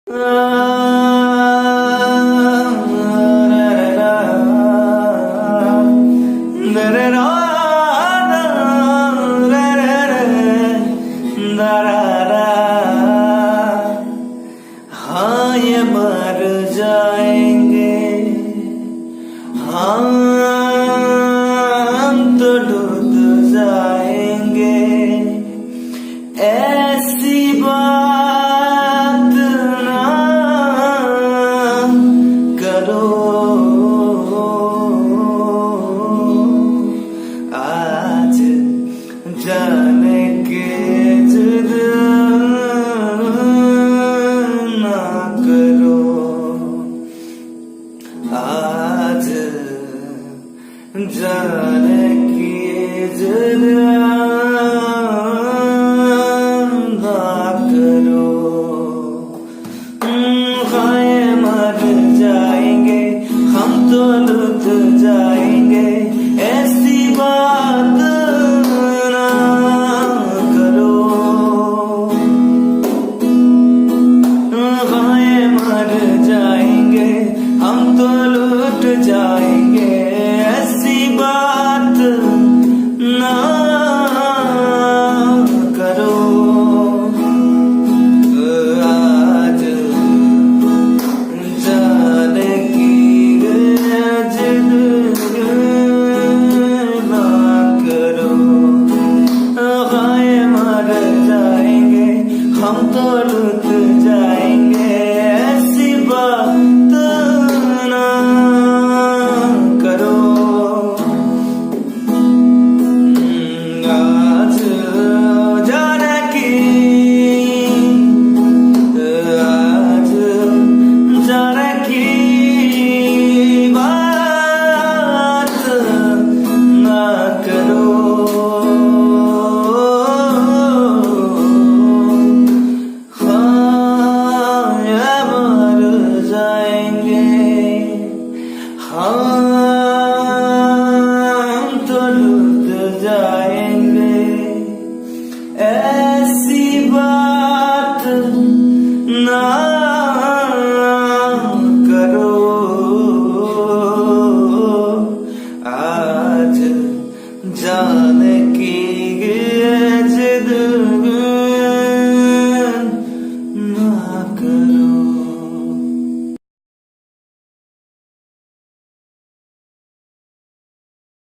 हाँ ये मर जाएंगे, हाँ हम तो डूब जाएंगे, ऐसी बात ना करो। आज जाने के जिद ना करो, आज जाने की जिद ना करो। खाए मर जाएंगे, हम तो लुट जाएंगे, ऐसी बात ना करो। खाए मर जाएंगे, हम तो लुट जाएंगे, ऐसी बात ना करो। आज जाने की जिद ना करो। खाए मर जाएंगे, हम तो लुट जाएंगे, ऐसी बात ना करो। आज जाने की, आज जाने की बात ना करो। हाँ ये मर जाएंगे, हाँ हम तो लुट जाएंगे, ऐसी बात ना करो। आज जाने की